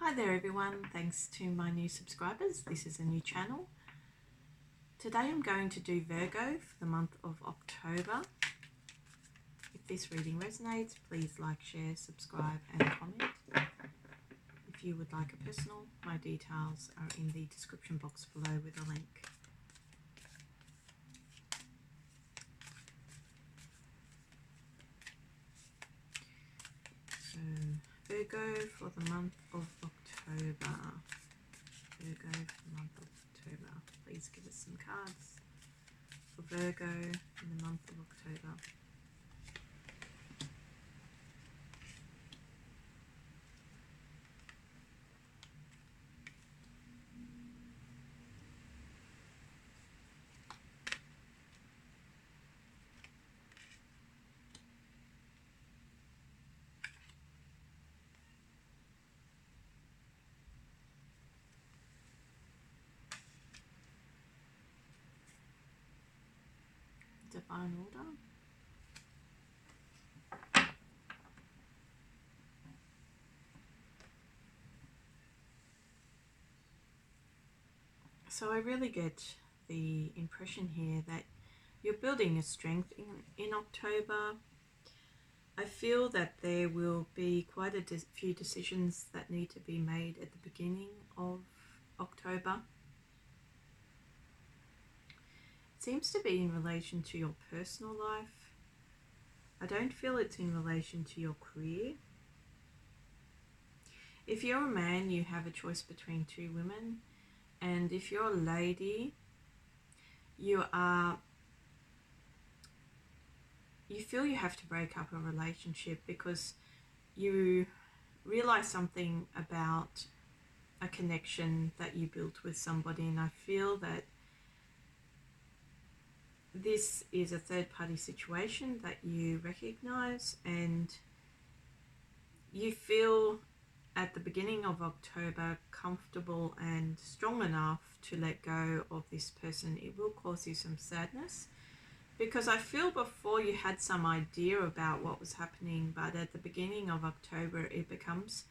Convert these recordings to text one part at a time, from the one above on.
Hi there everyone, thanks to my new subscribers. This is a new channel. Today I'm going to do Virgo for the month of October. If this reading resonates, please like, share, subscribe and comment. If you would like a personal, my details are in the description box below with a link. So Virgo for the month of October. Virgo for the month of October. Please give us some cards for Virgo in the month of October. Divine order. So I really get the impression here that you're building a strength in October. I feel that there will be quite a few decisions that need to be made at the beginning of October. It seems to be in relation to your personal life. I don't feel it's in relation to your career. If you're a man, you have a choice between two women. And if you're a lady, you feel you have to break up a relationship because you realize something about a connection that you built with somebody, and I feel that this is a third-party situation that you recognize, and you feel at the beginning of October comfortable and strong enough to let go of this person. It will cause you some sadness because I feel before you had some idea about what was happening, but at the beginning of October it becomes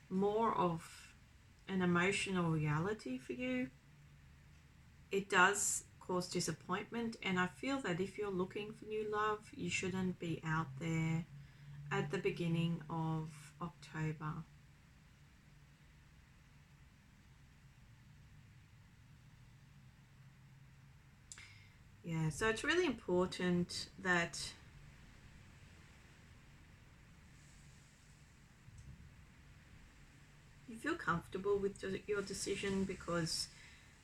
more of an emotional reality for you. It does cause disappointment, and I feel that if you're looking for new love, you shouldn't be out there at the beginning of October. Yeah, so it's really important that you feel comfortable with your decision, because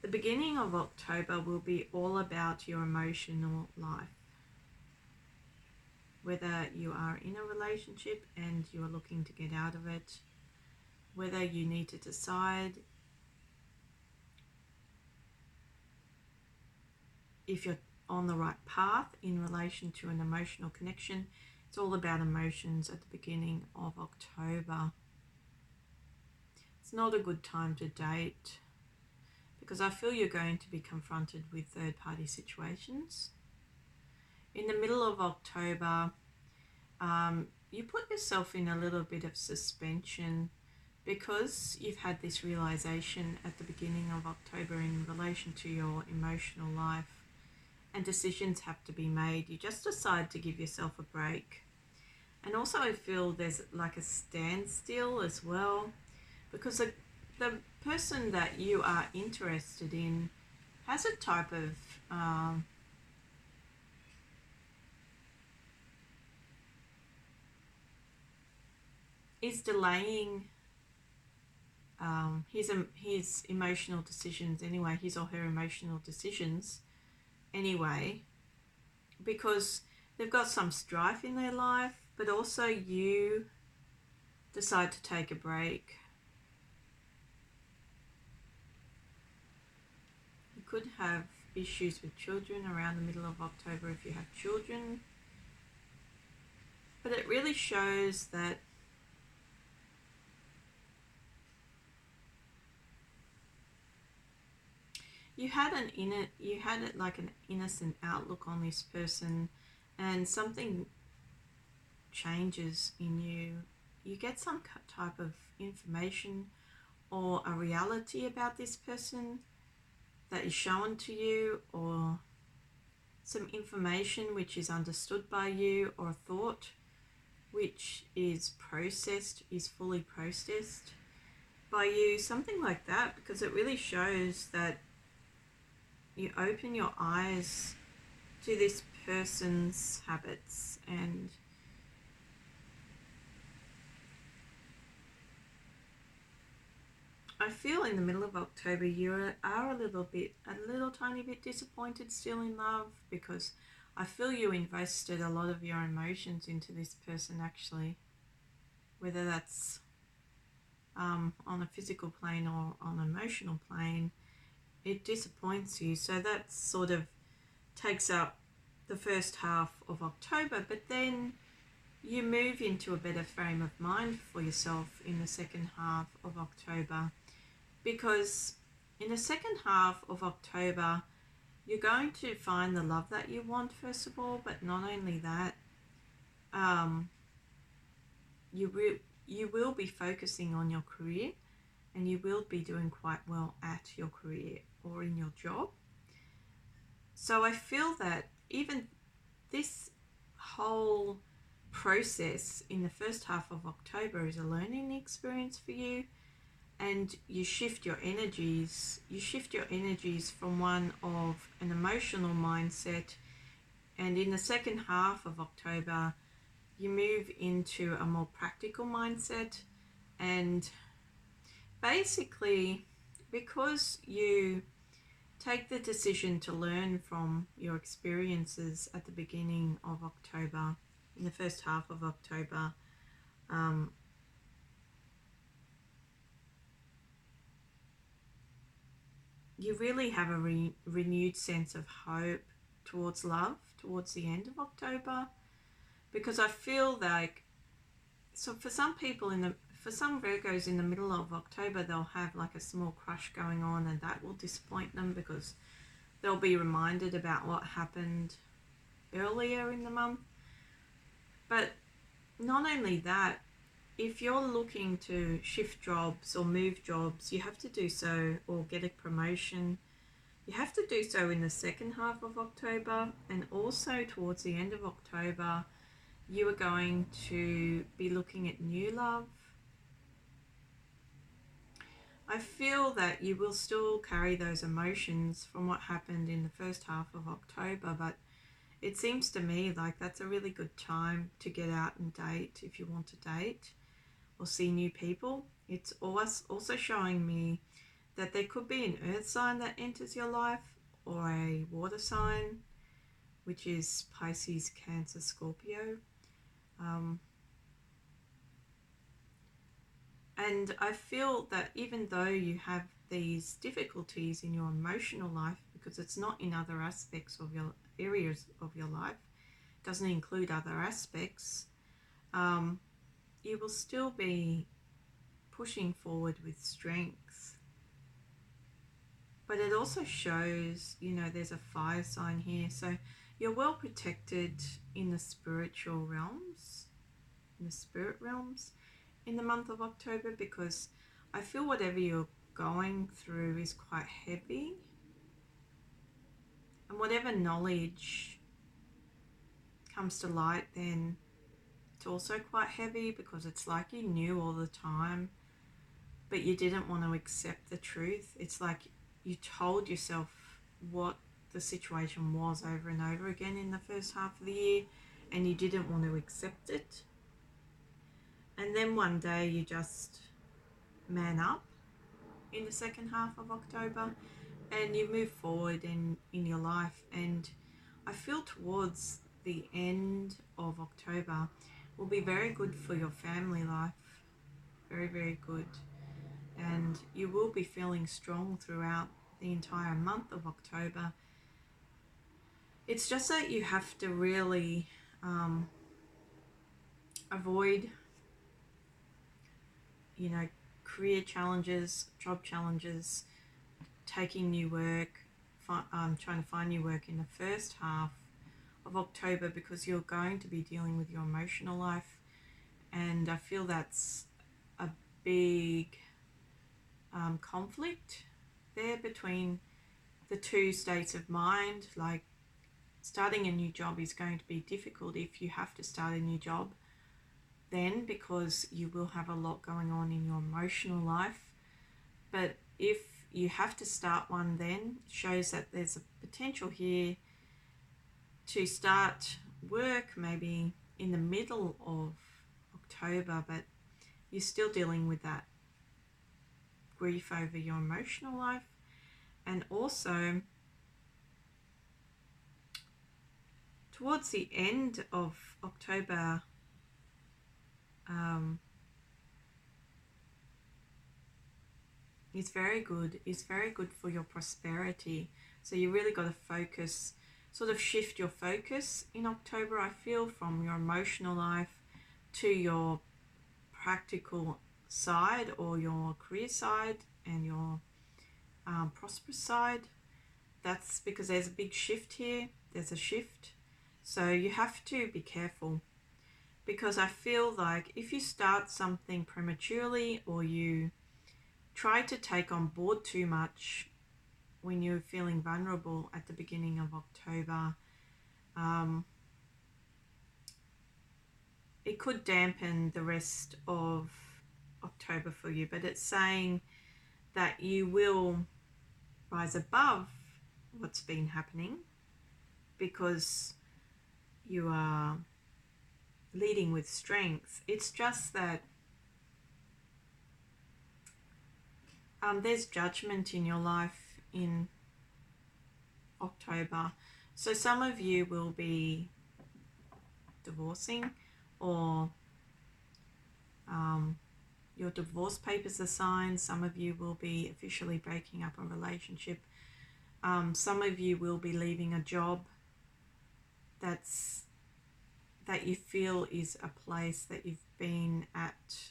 the beginning of October will be all about your emotional life. Whether you are in a relationship and you are looking to get out of it, whether you need to decide if you're on the right path in relation to an emotional connection. It's all about emotions at the beginning of October. It's not a good time to date because I feel you're going to be confronted with third-party situations. In the middle of October, you put yourself in a little bit of suspension because you've had this realization at the beginning of October in relation to your emotional life, and decisions have to be made. You just decide to give yourself a break. And also I feel there's like a standstill as well, because the person that you are interested in has a type of is delaying his emotional decisions anyway, his or her emotional decisions anyway, because they've got some strife in their life, but also you decide to take a break. You could have issues with children around the middle of October if you have children, but it really shows that you had like an innocent outlook on this person, and something changes in you. You get some type of information or a reality about this person that is shown to you, or some information which is understood by you, or a thought which is fully processed by you, something like that, because it really shows that you open your eyes to this person's habits. And I feel in the middle of October you are a little tiny bit disappointed still in love, because I feel you invested a lot of your emotions into this person actually, whether that's on a physical plane or on an emotional plane. It disappoints you, so that sort of takes up the first half of October, but then you move into a better frame of mind for yourself in the second half of October, because in the second half of October you're going to find the love that you want, first of all, but not only that, you will be focusing on your career, and you will be doing quite well at your career or in your job. So I feel that even this whole process in the first half of October is a learning experience for you, and you shift your energies from one of an emotional mindset, and in the second half of October you move into a more practical mindset. And basically, because you take the decision to learn from your experiences at the beginning of October, in the first half of October, you really have a renewed sense of hope towards love towards the end of October. Because I feel like, so for some Virgos in the middle of October, they'll have like a small crush going on, and that will disappoint them because they'll be reminded about what happened earlier in the month. But not only that, if you're looking to shift jobs or move jobs, you have to do so, or get a promotion, you have to do so in the second half of October. And also towards the end of October, you are going to be looking at new love. I feel that you will still carry those emotions from what happened in the first half of October, but it seems to me like that's a really good time to get out and date if you want to date or see new people. It's also showing me that there could be an earth sign that enters your life, or a water sign, which is Pisces, Cancer, Scorpio. And I feel that even though you have these difficulties in your emotional life, because it's not in other aspects of your areas of your life, doesn't include other aspects, you will still be pushing forward with strength. But it also shows, there's a fire sign here, so you're well protected in the spiritual realms, in the month of October, because I feel whatever you're going through is quite heavy, and whatever knowledge comes to light, then it's also quite heavy, because it's like you knew all the time but you didn't want to accept the truth. It's like you told yourself what the situation was over and over again in the first half of the year, and you didn't want to accept it. And then one day you just man up in the second half of October, and you move forward in your life. And I feel towards the end of October will be very good for your family life. Very, very good. And you will be feeling strong throughout the entire month of October. It's just that you have to really avoid, career challenges, job challenges, taking new work, trying to find new work in the first half of October, because you're going to be dealing with your emotional life. And I feel that's a big conflict there between the two states of mind. Like, starting a new job is going to be difficult if you have to start a new job then, because you will have a lot going on in your emotional life. But if you have to start one, then it shows that there's a potential here to start work maybe in the middle of October, but you're still dealing with that grief over your emotional life. And also towards the end of October, is very good. It's very good for your prosperity. So you really got to focus, sort of shift your focus in October, I feel, from your emotional life to your practical side, or your career side, and your prosperous side. That's because there's a big shift here. There's a shift. So you have to be careful, because I feel like if you start something prematurely, or you try to take on board too much when you're feeling vulnerable at the beginning of October, it could dampen the rest of October for you. But it's saying that you will rise above what's been happening, because you are leading with strength. It's just that there's judgment in your life in October. So some of you will be divorcing, or your divorce papers are signed. Some of you will be officially breaking up a relationship. Some of you will be leaving a job that you feel is a place that you've been at,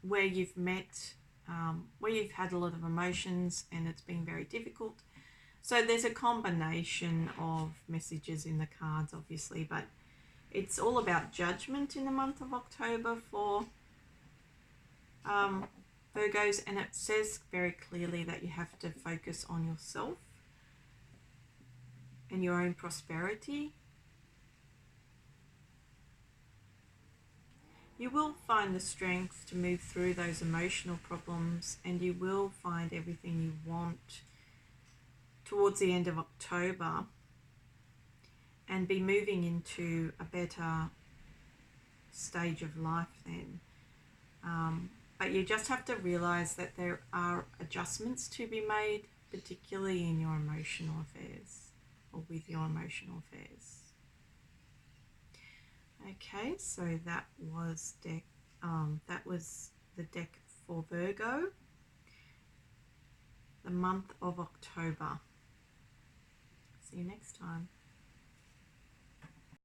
where you've met, where you've had a lot of emotions and it's been very difficult. So there's a combination of messages in the cards, obviously, but it's all about judgment in the month of October for Virgos, and it says very clearly that you have to focus on yourself and your own prosperity. You will find the strength to move through those emotional problems, and you will find everything you want towards the end of October, and be moving into a better stage of life then. But you just have to realize that there are adjustments to be made, particularly in your emotional affairs, or with your emotional affairs. Okay, so that was the deck for Virgo, the month of October. See you next time.